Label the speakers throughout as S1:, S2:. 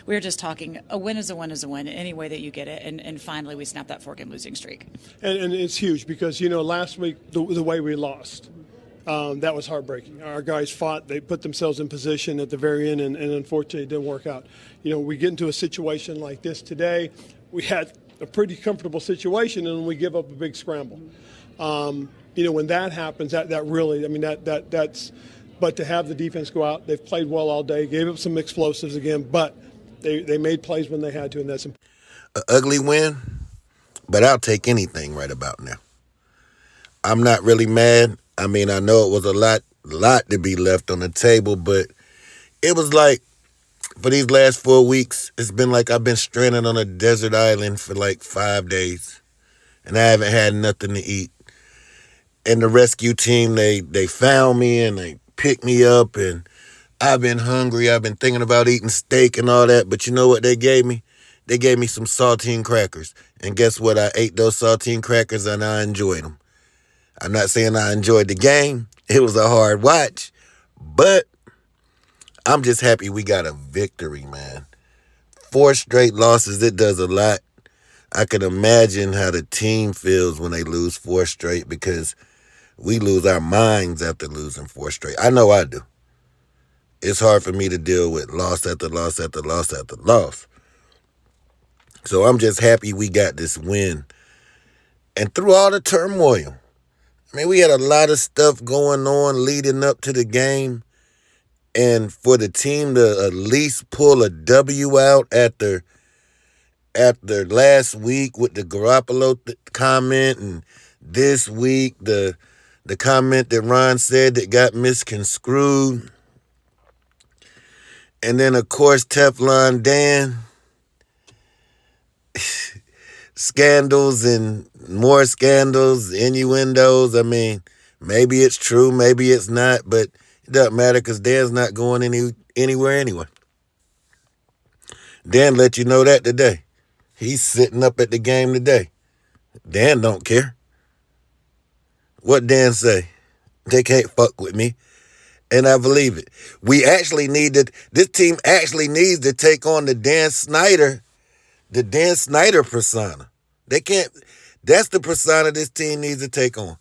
S1: we were just talking, a win is a win is a win, any way that you get it. And finally, we snapped that 4-game losing streak.
S2: And it's huge because, last week, the way we lost, that was heartbreaking. Our guys fought. They put themselves in position at the very end, and unfortunately, it didn't work out. We get into a situation like this today. We had a pretty comfortable situation, and we give up a big scramble. When that happens, that really, that's. But to have the defense go out, they've played well all day, gave up some explosives again, but they made plays when they had to, and that's important.
S3: An ugly win, but I'll take anything right about now. I'm not really mad. I know it was a lot to be left on the table, but it was like, for these last 4 weeks, it's been like I've been stranded on a desert island for like 5 days, and I haven't had nothing to eat. And the rescue team, they found me and they picked me up, and I've been hungry. I've been thinking about eating steak and all that, but you know what they gave me? They gave me some saltine crackers. And guess what? I ate those saltine crackers and I enjoyed them. I'm not saying I enjoyed the game. It was a hard watch, but I'm just happy we got a victory, man. 4 straight losses, it does a lot. I can imagine how the team feels when they lose 4 straight, because we lose our minds after losing 4 straight. I know I do. It's hard for me to deal with loss after loss after loss after loss. So I'm just happy we got this win. And through all the turmoil, we had a lot of stuff going on leading up to the game. And for the team to at least pull a W out after last week with the Garoppolo comment, and this week the comment that Ron said that got misconstrued. And then, of course, Teflon Dan. Scandals and more scandals, innuendos. Maybe it's true, maybe it's not, but it doesn't matter because Dan's not going anywhere anyway. Dan let you know that today. He's sitting up at the game today. Dan don't care. What Dan say? They can't fuck with me. And I believe it. This team actually needs to take on the Dan Snyder persona. That's the persona this team needs to take on.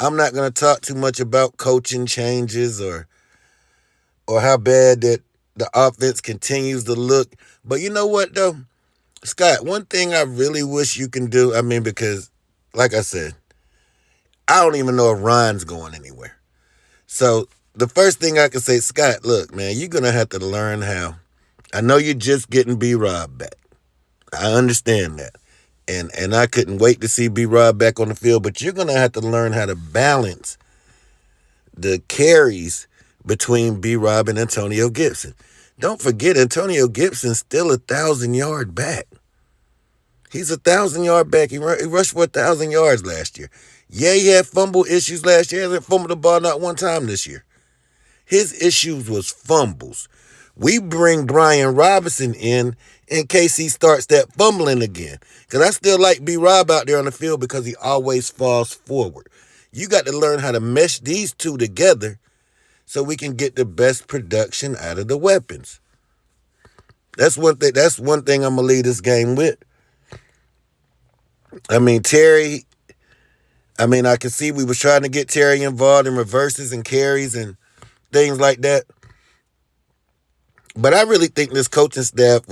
S3: I'm not going to talk too much about coaching changes or how bad that the offense continues to look. But you know what, though? Scott, one thing I really wish you can do, because, like I said, I don't even know if Ron's going anywhere. So the first thing I can say, Scott, look, man, you're going to have to learn how. I know you're just getting B-Rob back. I understand that. And I couldn't wait to see B-Rob back on the field, but you're going to have to learn how to balance the carries between B-Rob and Antonio Gibson. Don't forget, Antonio Gibson's still 1,000-yard back. He's 1,000-yard back. He rushed for 1,000 yards last year. Yeah, he had fumble issues last year. He hasn't fumbled the ball not one time this year. His issues was fumbles. We bring Brian Robinson in case he starts that fumbling again. Because I still like B-Rob out there on the field because he always falls forward. You got to learn how to mesh these two together so we can get the best production out of the weapons. That's one thing I'm going to lead this game with. Terry, I can see we was trying to get Terry involved in reverses and carries and things like that. But I really think this coaching staff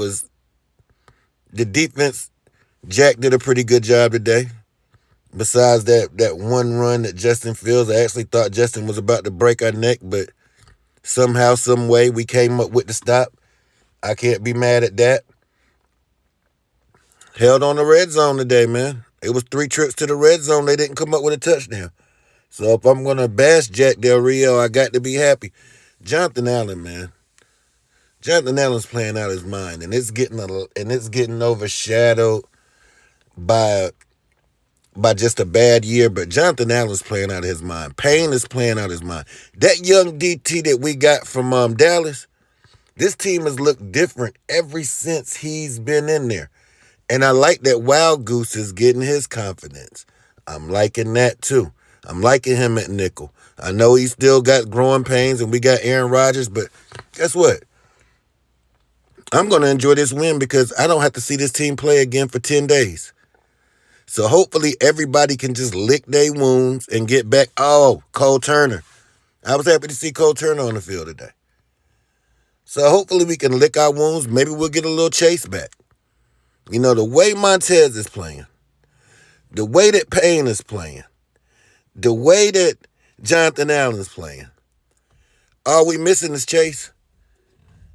S3: the defense. Jack did a pretty good job today. Besides that one run that Justin Fields, I actually thought Justin was about to break our neck, but somehow, some way, we came up with the stop. I can't be mad at that. Held on the red zone today, man. It was 3 trips to the red zone. They didn't come up with a touchdown. So if I'm going to bash Jack Del Rio, I got to be happy. Jonathan Allen, man. Jonathan Allen's playing out his mind, and it's getting overshadowed by just a bad year. But Jonathan Allen's playing out of his mind. Payne is playing out his mind. That young DT that we got from Dallas, this team has looked different ever since he's been in there. And I like that Wild Goose is getting his confidence. I'm liking that too. I'm liking him at nickel. I know he still got growing pains, and we got Aaron Rodgers, but guess what? I'm going to enjoy this win because I don't have to see this team play again for 10 days. So hopefully everybody can just lick their wounds and get back. Oh, Cole Turner. I was happy to see Cole Turner on the field today. So hopefully we can lick our wounds. Maybe we'll get a little chase back. You know, the way Montez is playing, the way that Payne is playing, the way that Jonathan Allen is playing, all we missing is chase.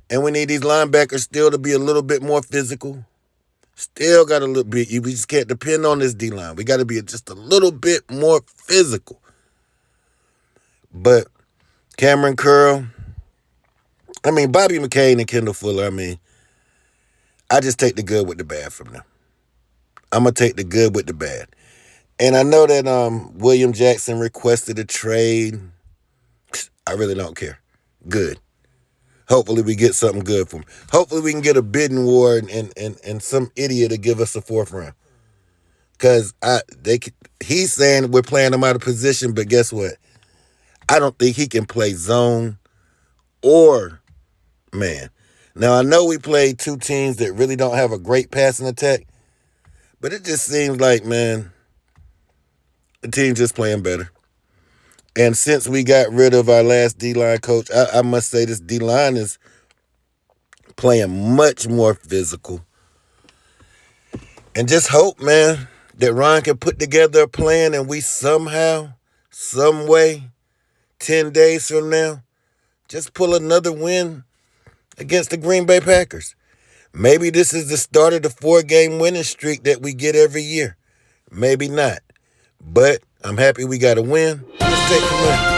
S3: And we need these linebackers still to be a little bit more physical. Still got a little bit. We just can't depend on this D-line. We got to be just a little bit more physical. But Cameron Curl, Bobby McCain and Kendall Fuller, I just take the good with the bad from them. I'm going to take the good with the bad. And I know that William Jackson requested a trade. I really don't care. Good. Hopefully we get something good from him. Hopefully we can get a bidding war and some idiot to give us a 4th round. Because he's saying we're playing him out of position, but guess what? I don't think he can play zone or man. Now, I know we played 2 teams that really don't have a great passing attack, but it just seems like, man, the team's just playing better. And since we got rid of our last D-line coach, I must say this D-line is playing much more physical. And just hope, man, that Ron can put together a plan and we somehow, some way, 10 days from now, just pull another win against the Green Bay Packers. Maybe this is the start of the 4-game winning streak that we get every year. Maybe not. But I'm happy we got a win. Let's take from there.